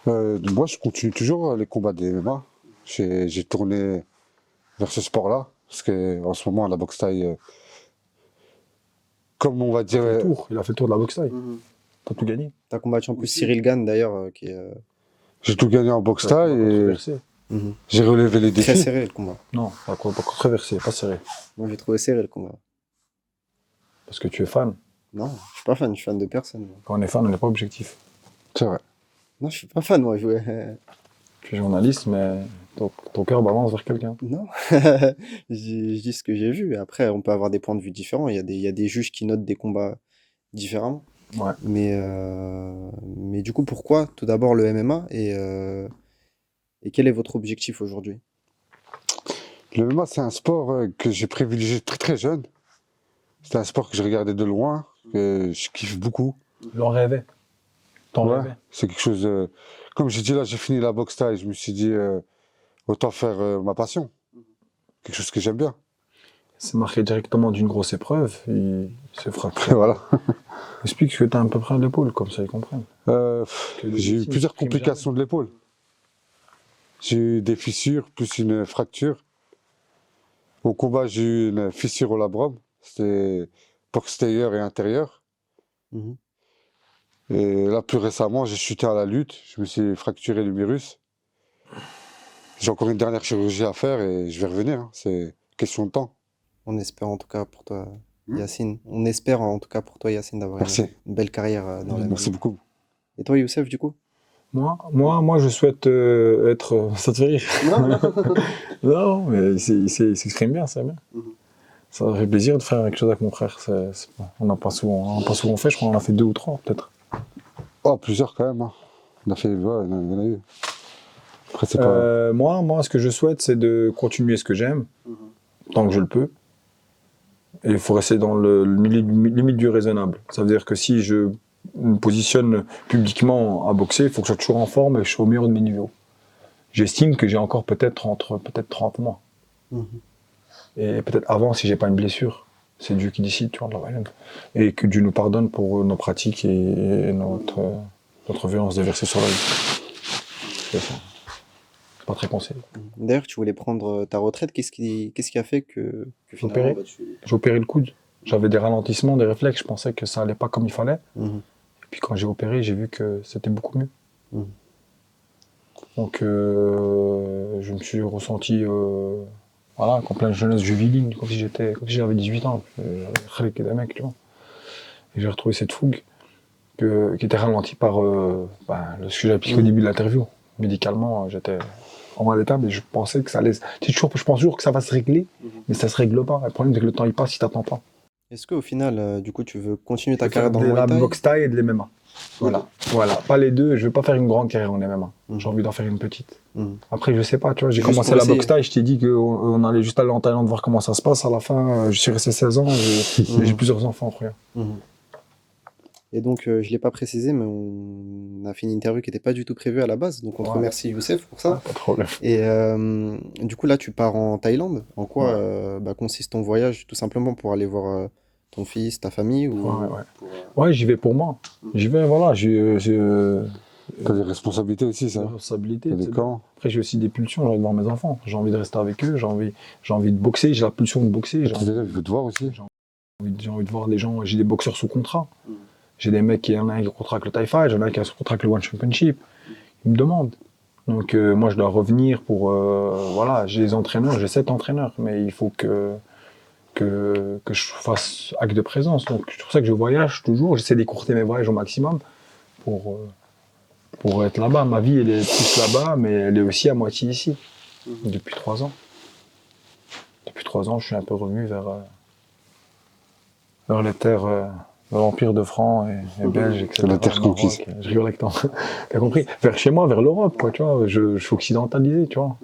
Moi, je continue toujours les combats des MMA. J'ai tourné vers ce sport-là. Parce qu'en ce moment, la boxe thaï, comme on va dire. Il a fait le tour de la boxe thaï. T'as tout gagné. T'as combattu en plus Cyril Gane d'ailleurs, qui est J'ai tout gagné en boxe thaï et j'ai relevé les très défis. serré le combat. Non, pas controversé, pas serré. Moi, j'ai trouvé serré le combat. Parce que tu es fan. Non, je suis pas fan, je suis fan de personne. Moi. Quand on est fan, on n'est pas objectif. C'est vrai. Non, je suis pas fan, moi. Tu es journaliste, mais ton cœur balance vers quelqu'un. Non, je dis ce que j'ai vu. Après, on peut avoir des points de vue différents. Il y a des juges qui notent des combats différemment. Ouais. Mais du coup, pourquoi tout d'abord le MMA et quel est votre objectif aujourd'hui? Le MMA, c'est un sport que j'ai privilégié très très jeune. C'est un sport que je regardais de loin, que je kiffe beaucoup. J'en rêvais. T'en Ouais, rêvais. c'est quelque chose. Comme j'ai dit là, j'ai fini la boxe thaï, je me suis dit autant faire ma passion. Quelque chose que j'aime bien. C'est marqué directement d'une grosse épreuve. Il se fracture. Voilà. Explique ce que t'as à peu près à l'épaule, comme ça ils comprennent. J'ai eu plusieurs complications de l'épaule. J'ai eu des fissures, plus une fracture. Au combat, j'ai eu une fissure au labrum. C'était postérieur et intérieur. Mhm. Et là, plus récemment, j'ai chuté à la lutte. Je me suis fracturé l'humérus. J'ai encore une dernière chirurgie à faire et je vais revenir. Hein. C'est question de temps. On espère en tout cas pour toi, Yacine. On espère en tout cas pour toi, Yacine, d'avoir Merci. une belle carrière dans la Merci beaucoup. Et toi, Youssef, du coup? Moi, je souhaite être. Ça te fait rire? Non, mais il s'exprime bien, c'est bien. Ça fait plaisir de faire quelque chose avec mon frère. On n'a pas souvent fait, je crois qu'on en a fait 2 ou 3 peut-être. Oh, plusieurs quand même. Hein. On a fait, ouais, il y en a eu. Après, c'est pas. Moi, ce que je souhaite, c'est de continuer ce que j'aime, tant que je le peux. Et il faut rester dans le limite du raisonnable. Ça veut dire que si je me positionne publiquement à boxer, il faut que je sois toujours en forme et que je sois au meilleur de mes niveaux. J'estime que j'ai encore peut-être 30 mois. Et peut-être avant si j'ai pas une blessure. C'est Dieu qui décide, tu vois. Et que Dieu nous pardonne pour nos pratiques et notre violence déversée sur la vie. C'est ça. C'est pas très conseillé. D'ailleurs, tu voulais prendre ta retraite. Qu'est-ce qui a fait que finalement Opéré. bah, J'ai opéré le coude. J'avais des ralentissements, des réflexes. Je pensais que ça allait pas comme il fallait. Mhm. Et puis quand j'ai opéré, j'ai vu que c'était beaucoup mieux. Mhm. Donc je me suis ressenti voilà, qu'en pleine jeunesse juvénile, comme si j'avais 18 ans. J'avais des mecs, tu vois. Et j'ai retrouvé cette fougue qui était ralentie par ce que j'ai appliqué au début de l'interview. Médicalement, j'étais en mal état, mais je pensais que ça allait. Je pense toujours que ça va se régler, mais ça se règle pas. Le problème, c'est que le temps il passe si t'attends pas. Est-ce qu'au final, du coup, tu veux continuer ta Je veux faire carrière dans de le la Muay Thai? boxe thaï et de l'MMA. Voilà. Voilà, pas les deux. Je veux pas faire une grande carrière en MMA. Mhm. J'ai envie d'en faire une petite. Mhm. Après, je sais pas, tu vois, j'ai Juste commencé pour la boxe essayer. thaï, je t'ai dit qu'on allait juste aller en Thaïlande voir comment ça se passe. À la fin, je suis resté 16 ans, j'ai plusieurs enfants après. Mhm. Et donc, je l'ai pas précisé, mais on a fait une interview qui n'était pas du tout prévue à la base. Donc, on te Ouais. remercie, Youssef, pour ça. Pas de problème. Et du coup, là, tu pars en Thaïlande. En quoi consiste ton voyage? Tout simplement pour aller voir ton fils, ta famille ou Ouais. pour, Ouais, j'y vais pour moi. J'y vais, voilà, j'ai T'as des responsabilités aussi, des ça. responsabilités. T'as des camps. Après, j'ai aussi des pulsions, j'ai envie de voir mes enfants. J'ai envie de rester avec eux, j'ai envie de boxer, j'ai la pulsion de boxer. Tes élèves, ils veulent te voir aussi. J'ai envie de voir les gens, j'ai des boxeurs sous contrat. J'ai des mecs qui en a un qui contracte le Thai Fight, j'en ai un qui contracte le One Championship. Ils me demandent. Donc moi je dois revenir pour voilà, j'ai 7 entraîneurs, mais il faut que je fasse acte de présence. Donc c'est pour ça que je voyage toujours, j'essaie d'écourter mes voyages au maximum pour être là-bas. Ma vie elle est plus là-bas, mais elle est aussi à moitié ici. Depuis 3 ans. Depuis 3 ans, je suis un peu revenu vers les terres de l'Empire de Franc et belge, etc. La terre conquise. Maroc. Je rigole avec toi. T'as compris? Vers chez moi, vers l'Europe, quoi, tu vois. Je suis occidentalisé, tu vois.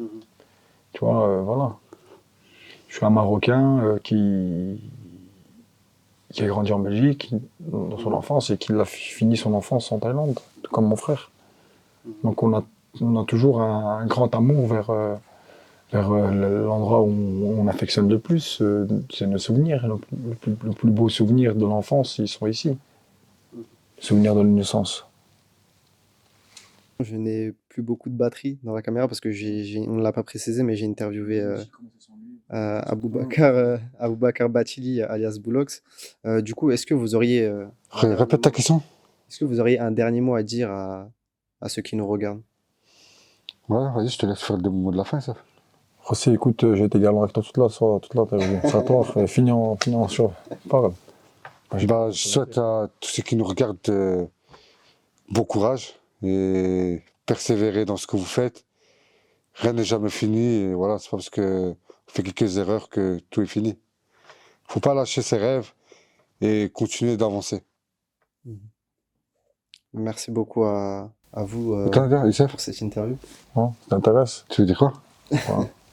Tu vois, voilà. Je suis un Marocain qui a grandi en Belgique dans son enfance et qui a fini son enfance en Thaïlande, comme mon frère. Donc on a toujours un grand amour vers l'endroit où on affectionne le plus, c'est nos souvenirs. Le plus beau souvenir de l'enfance, ils sont ici. Les souvenirs de l'innocence. Je n'ai plus beaucoup de batterie dans la caméra parce que on ne l'a pas précisé, mais j'ai interviewé Aboubacar Bathily, alias Boulox. Du coup, est-ce que vous auriez Répète ta question. est-ce que vous auriez un dernier mot à dire à ceux qui nous regardent? Ouais, vas-y, je te laisse faire le mot de la fin, ça. Rossi, écoute, j'ai été galant avec toi toute l'interview. C'est à toi, finis en sur. Parle. Bah, je souhaite à tous ceux qui nous regardent bon courage et persévérer dans ce que vous faites. Rien n'est jamais fini et voilà, c'est pas parce que on fait quelques erreurs que tout est fini. Faut pas lâcher ses rêves et continuer d'avancer. Merci beaucoup à vous Attends, Youssef, pour cette interview. Ouais, ça t'intéresse? tu veux dire quoi?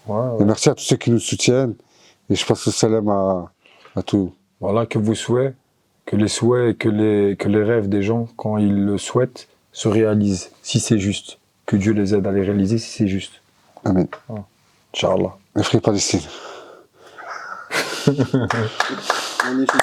Ouais. Et merci à tous ceux qui nous soutiennent et je passe le salam à tous. Voilà, que les souhaits et que les rêves des gens, quand ils le souhaitent, se réalisent, si c'est juste. Que Dieu les aide à les réaliser si c'est juste. Amen. Inch'Allah. Les frères Palestine. On est chaud.